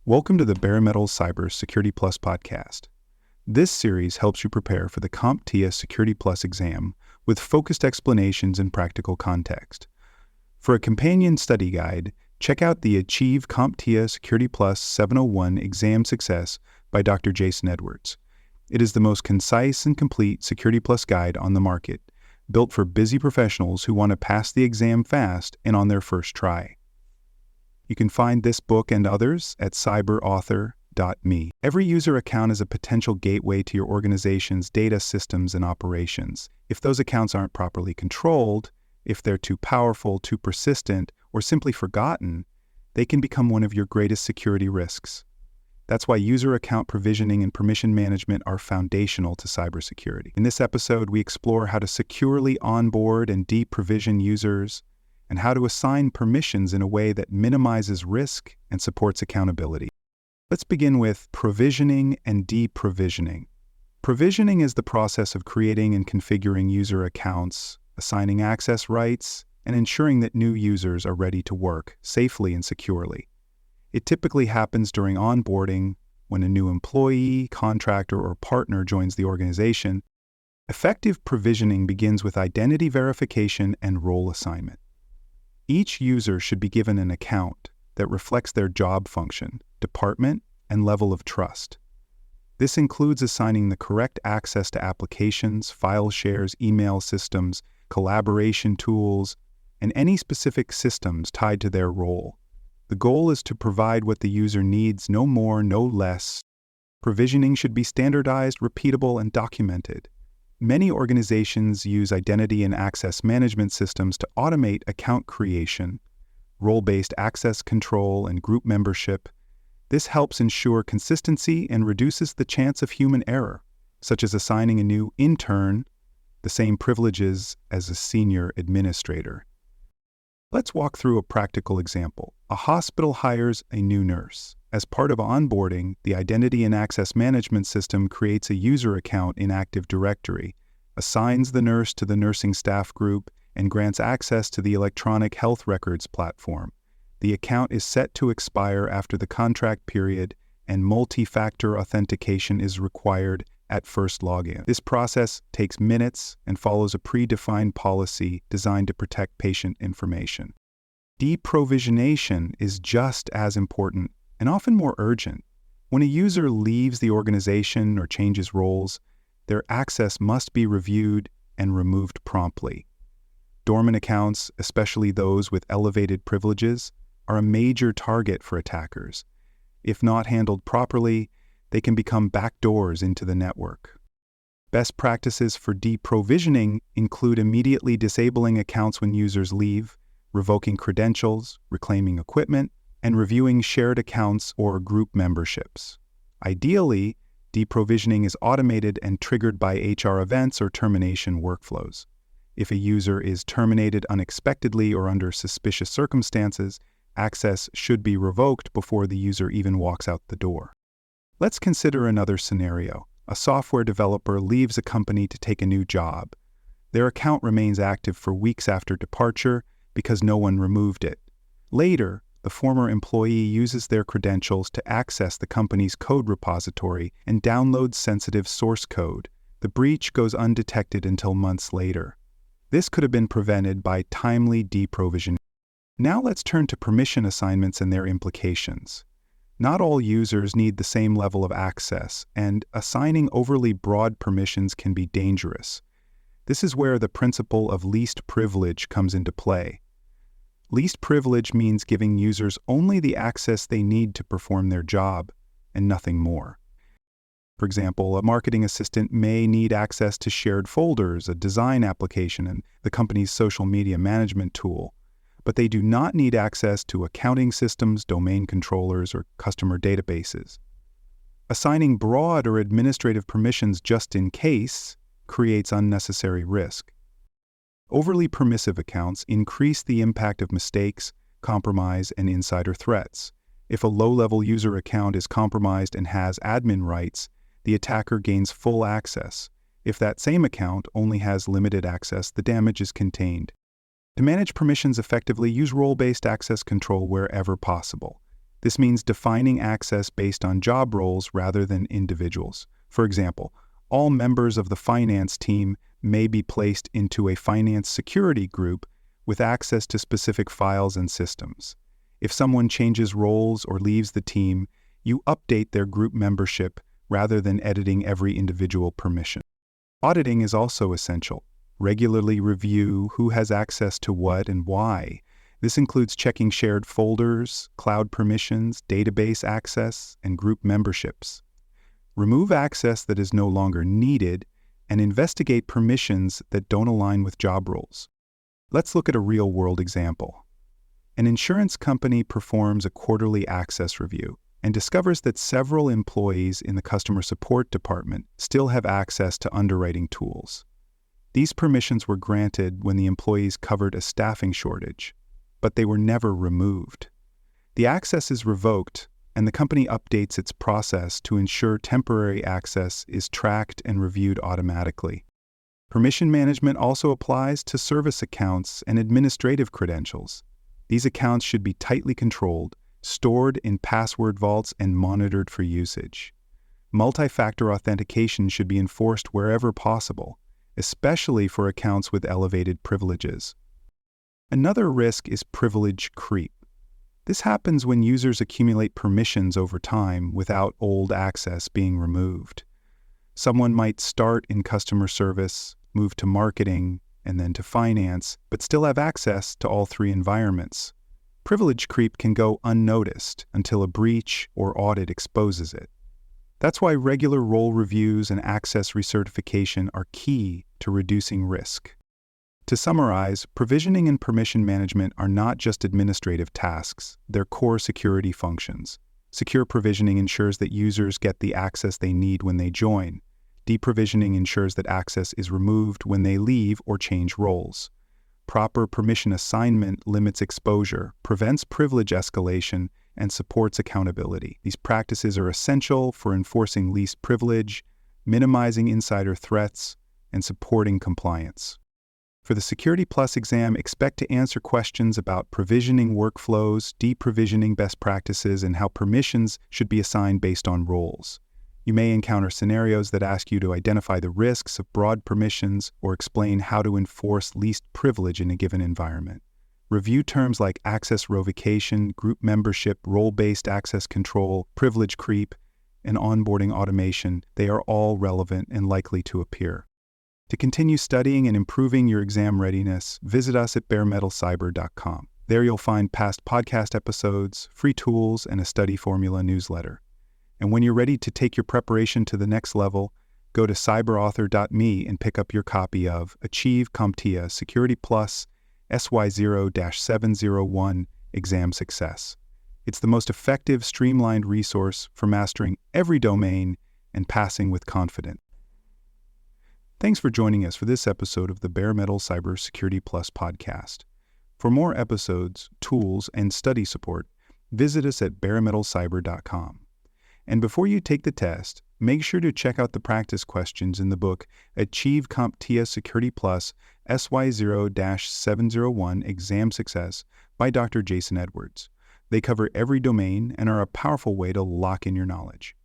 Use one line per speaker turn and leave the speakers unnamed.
Welcome to the Bare Metal Cyber Security Plus podcast. This series helps you prepare for the CompTIA Security Plus exam with focused explanations and practical context. For a companion study guide, check out the Achieve CompTIA Security Plus 701 Exam Success by Dr. Jason Edwards. It is the most concise and complete Security Plus guide on the market, built for busy professionals who want to pass the exam fast and on their first try. You can find this book and others at cyberauthor.me. Every user account is a potential gateway to your organization's data systems and operations. If those accounts aren't properly controlled, if they're too powerful, too persistent, or simply forgotten, they can become one of your greatest security risks. That's why user account provisioning and permission management are foundational to cybersecurity. In this episode, we explore how to securely onboard and deprovision users, and how to assign permissions in a way that minimizes risk and supports accountability. Let's begin with provisioning and deprovisioning. Provisioning is the process of creating and configuring user accounts, assigning access rights, and ensuring that new users are ready to work safely and securely. It typically happens during onboarding, when a new employee, contractor, or partner joins the organization. Effective provisioning begins with identity verification and role assignment. Each user should be given an account that reflects their job function, department, and level of trust. This includes assigning the correct access to applications, file shares, email systems, collaboration tools, and any specific systems tied to their role. The goal is to provide what the user needs, no more, no less. Provisioning should be standardized, repeatable, and documented. Many organizations use identity and access management systems to automate account creation, role-based access control, and group membership. This helps ensure consistency and reduces the chance of human error, such as assigning a new intern the same privileges as a senior administrator. Let's walk through a practical example. A hospital hires a new nurse. As part of onboarding, the Identity and Access Management System creates a user account in Active Directory, assigns the nurse to the nursing staff group, and grants access to the electronic health records platform. The account is set to expire after the contract period, and multi-factor authentication is required at first login. This process takes minutes and follows a predefined policy designed to protect patient information. Deprovisionation is just as important and often more urgent. When a user leaves the organization or changes roles, their access must be reviewed and removed promptly. Dormant accounts, especially those with elevated privileges, are a major target for attackers. If not handled properly, they can become backdoors into the network. Best practices for deprovisioning include immediately disabling accounts when users leave, revoking credentials, reclaiming equipment, and reviewing shared accounts or group memberships. Ideally, deprovisioning is automated and triggered by HR events or termination workflows. If a user is terminated unexpectedly or under suspicious circumstances, access should be revoked before the user even walks out the door. Let's consider another scenario. A software developer leaves a company to take a new job. Their account remains active for weeks after departure because no one removed it. Later, the former employee uses their credentials to access the company's code repository and downloads sensitive source code. The breach goes undetected until months later. This could have been prevented by timely deprovisioning. Now let's turn to permission assignments and their implications. Not all users need the same level of access, and assigning overly broad permissions can be dangerous. This is where the principle of least privilege comes into play. Least privilege means giving users only the access they need to perform their job, and nothing more. For example, a marketing assistant may need access to shared folders, a design application, and the company's social media management tool, but they do not need access to accounting systems, domain controllers, or customer databases. Assigning broad or administrative permissions just in case creates unnecessary risk. Overly permissive accounts increase the impact of mistakes, compromise, and insider threats. If a low-level user account is compromised and has admin rights, the attacker gains full access. If that same account only has limited access, the damage is contained. To manage permissions effectively, use role-based access control wherever possible. This means defining access based on job roles rather than individuals. For example, all members of the finance team may be placed into a finance security group with access to specific files and systems. If someone changes roles or leaves the team, you update their group membership rather than editing every individual permission. Auditing is also essential. Regularly review who has access to what and why. This includes checking shared folders, cloud permissions, database access, and group memberships. Remove access that is no longer needed and investigate permissions that don't align with job roles. Let's look at a real-world example. An insurance company performs a quarterly access review and discovers that several employees in the customer support department still have access to underwriting tools. These permissions were granted when the employees covered a staffing shortage, but they were never removed. The access is revoked, and the company updates its process to ensure temporary access is tracked and reviewed automatically. Permission management also applies to service accounts and administrative credentials. These accounts should be tightly controlled, stored in password vaults, and monitored for usage. Multi-factor authentication should be enforced wherever possible, especially for accounts with elevated privileges. Another risk is privilege creep. This happens when users accumulate permissions over time without old access being removed. Someone might start in customer service, move to marketing, and then to finance, but still have access to all three environments. Privilege creep can go unnoticed until a breach or audit exposes it. That's why regular role reviews and access recertification are key to reducing risk. To summarize, provisioning and permission management are not just administrative tasks, they're core security functions. Secure provisioning ensures that users get the access they need when they join. Deprovisioning ensures that access is removed when they leave or change roles. Proper permission assignment limits exposure, prevents privilege escalation, and supports accountability. These practices are essential for enforcing least privilege, minimizing insider threats, and supporting compliance. For the Security Plus exam, expect to answer questions about provisioning workflows, deprovisioning best practices, and how permissions should be assigned based on roles. You may encounter scenarios that ask you to identify the risks of broad permissions or explain how to enforce least privilege in a given environment. Review terms like access revocation, group membership, role-based access control, privilege creep, and onboarding automation. They are all relevant and likely to appear. To continue studying and improving your exam readiness, visit us at baremetalcyber.com. There you'll find past podcast episodes, free tools, and a study formula newsletter. And when you're ready to take your preparation to the next level, go to cyberauthor.me and pick up your copy of Achieve CompTIA Security Plus SY0-701 Exam Success. It's the most effective, streamlined resource for mastering every domain and passing with confidence. Thanks for joining us for this episode of the Bare Metal Cyber Security Plus podcast. For more episodes, tools, and study support, visit us at baremetalcyber.com. And before you take the test, make sure to check out the practice questions in the book Achieve CompTIA Security Plus SY0-701 Exam Success by Dr. Jason Edwards. They cover every domain and are a powerful way to lock in your knowledge.